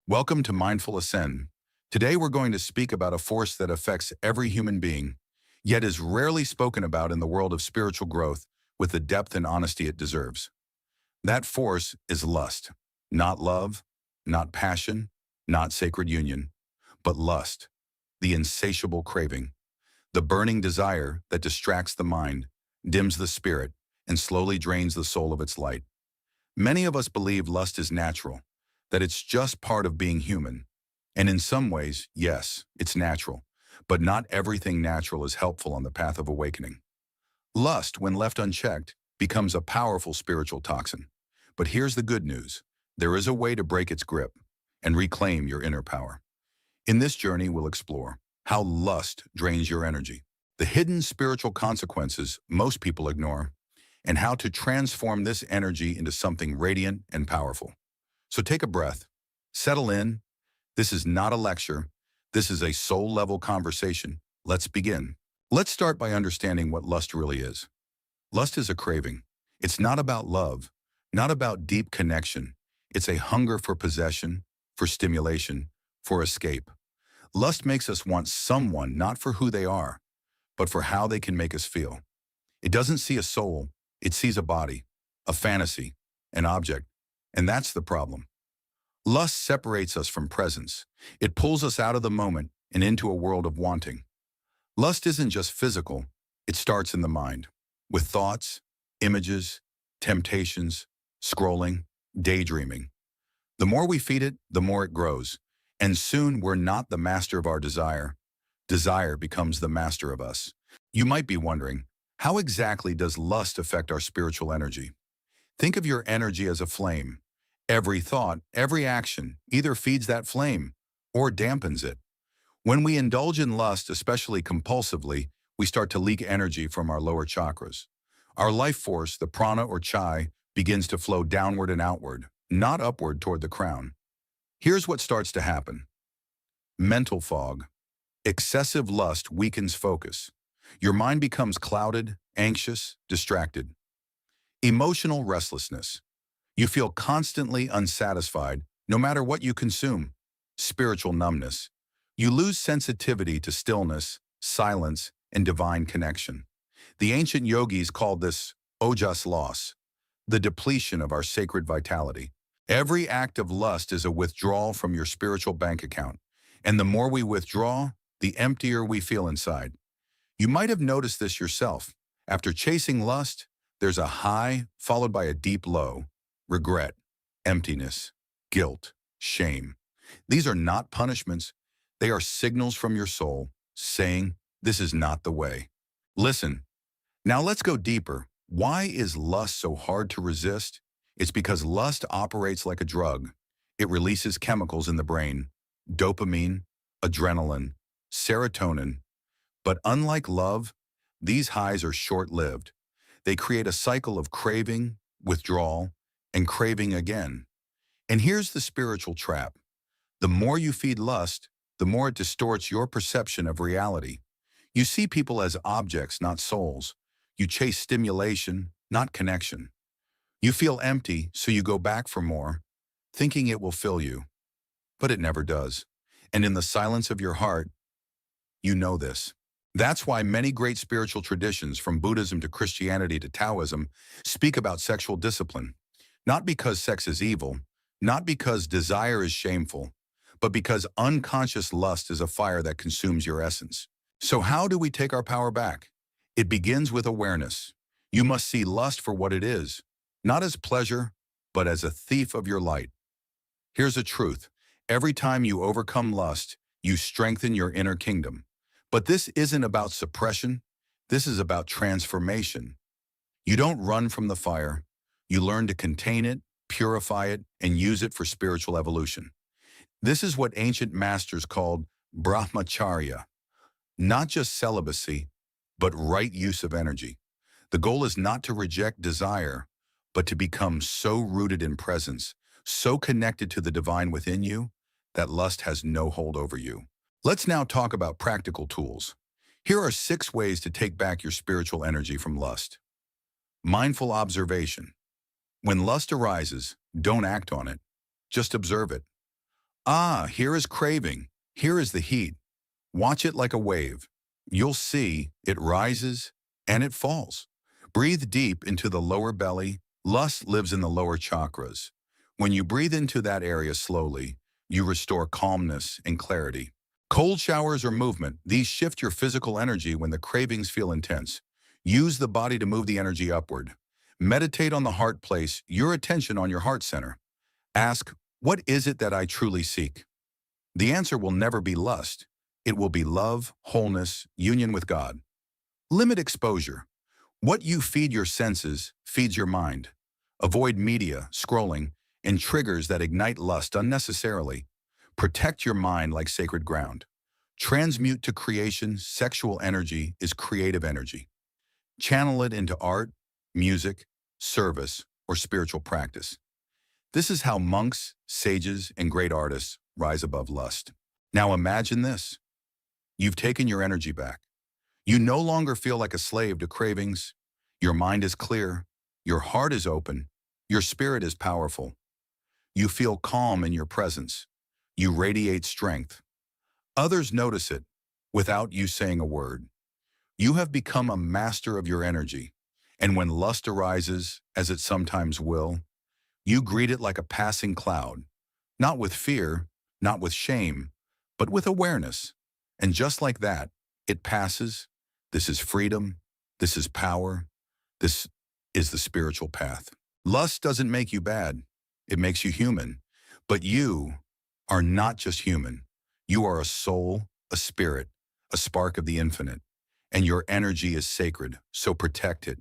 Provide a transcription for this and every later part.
Welcome to Mindful Ascend. Today we're going to speak about a force that affects every human being, yet is rarely spoken about in the world of spiritual growth with the depth and honesty it deserves. That force is lust. Not love, not passion, not sacred union, but lust, the insatiable craving, the burning desire that distracts the mind, dims the spirit, and slowly drains the soul of its light. Many of us believe lust is natural, that it's just part of being human. And in some ways, yes, it's natural, but not everything natural is helpful on the path of awakening. Lust, when left unchecked, becomes a powerful spiritual toxin. But here's the good news. There is a way to break its grip and reclaim your inner power. In this journey, we'll explore how lust drains your energy, the hidden spiritual consequences most people ignore, and how to transform this energy into something radiant and powerful. So take a breath, settle in. This is not a lecture. This is a soul-level conversation. Let's begin. Let's start by understanding what lust really is. Lust is a craving. It's not about love, not about deep connection. It's a hunger for possession, for stimulation, for escape. Lust makes us want someone not for who they are, but for how they can make us feel. It doesn't see a soul. It sees a body, a fantasy, an object. And that's the problem. Lust separates us from presence. It pulls us out of the moment and into a world of wanting. Lust isn't just physical. It starts in the mind, with thoughts, images, temptations, scrolling, daydreaming. The more we feed it, the more it grows. And soon we're not the master of our desire. Desire becomes the master of us. You might be wondering, how exactly does lust affect our spiritual energy? Think of your energy as a flame. Every thought, every action either feeds that flame or dampens it. When we indulge in lust, especially compulsively, we start to leak energy from our lower chakras. Our life force, the prana or chai, begins to flow downward and outward, not upward toward the crown. Here's what starts to happen. Mental fog. Excessive lust weakens focus. Your mind becomes clouded, anxious, distracted. Emotional restlessness. You feel constantly unsatisfied, no matter what you consume. Spiritual numbness. You lose sensitivity to stillness, silence, and divine connection. The ancient yogis called this ojas loss, the depletion of our sacred vitality. Every act of lust is a withdrawal from your spiritual bank account, and the more we withdraw, the emptier we feel inside. You might have noticed this yourself. After chasing lust, there's a high followed by a deep low. Regret, emptiness, guilt, shame. These are not punishments. They are signals from your soul saying, this is not the way. Listen, now let's go deeper. Why is lust so hard to resist? It's because lust operates like a drug. It releases chemicals in the brain, dopamine, adrenaline, serotonin. But unlike love, these highs are short-lived. They create a cycle of craving, withdrawal, and craving again. And here's the spiritual trap. The more you feed lust, the more it distorts your perception of reality. You see people as objects, not souls. You chase stimulation, not connection. You feel empty, so you go back for more, thinking it will fill you. But it never does. And in the silence of your heart, you know this. That's why many great spiritual traditions, from Buddhism to Christianity to Taoism, speak about sexual discipline. Not because sex is evil, not because desire is shameful, but because unconscious lust is a fire that consumes your essence. So how do we take our power back? It begins with awareness. You must see lust for what it is, not as pleasure, but as a thief of your light. Here's a truth. Every time you overcome lust, you strengthen your inner kingdom. But this isn't about suppression. This is about transformation. You don't run from the fire. You learn to contain it, purify it, and use it for spiritual evolution. This is what ancient masters called brahmacharya, not just celibacy, but right use of energy. The goal is not to reject desire, but to become so rooted in presence, so connected to the divine within you, that lust has no hold over you. Let's now talk about practical tools. Here are 6 ways to take back your spiritual energy from lust. Mindful observation. When lust arises, don't act on it. Just observe it. Ah, here is craving. Here is the heat. Watch it like a wave. You'll see it rises and it falls. Breathe deep into the lower belly. Lust lives in the lower chakras. When you breathe into that area slowly, you restore calmness and clarity. Cold showers or movement, these shift your physical energy when the cravings feel intense. Use the body to move the energy upward. Meditate on the heart, place your attention on your heart center. Ask, what is it that I truly seek? The answer will never be lust. It will be love, wholeness, union with God. Limit exposure. What you feed your senses feeds your mind. Avoid media, scrolling, and triggers that ignite lust unnecessarily. Protect your mind like sacred ground. Transmute to creation. Sexual energy is creative energy. Channel it into art, music, service, or spiritual practice. This is how monks, sages, and great artists rise above lust. Now imagine this. You've taken your energy back. You no longer feel like a slave to cravings. Your mind is clear. Your heart is open. Your spirit is powerful. You feel calm in your presence. You radiate strength. Others notice it without you saying a word. You have become a master of your energy. And when lust arises, as it sometimes will, you greet it like a passing cloud, not with fear, not with shame, but with awareness. And just like that, it passes. This is freedom. This is power. This is the spiritual path. Lust doesn't make you bad. It makes you human. But you are not just human. You are a soul, a spirit, a spark of the infinite. And your energy is sacred, so protect it,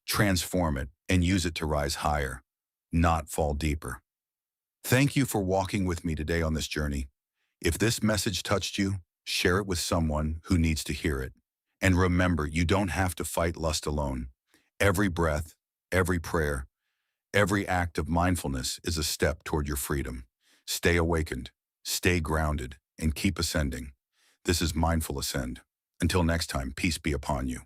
transform it, and use it to rise higher, not fall deeper. Thank you for walking with me today on this journey. If this message touched you, share it with someone who needs to hear it. And remember, you don't have to fight lust alone. Every breath, every prayer, every act of mindfulness is a step toward your freedom. Stay awakened, stay grounded, and keep ascending. This is Mindful Ascend. Until next time, peace be upon you.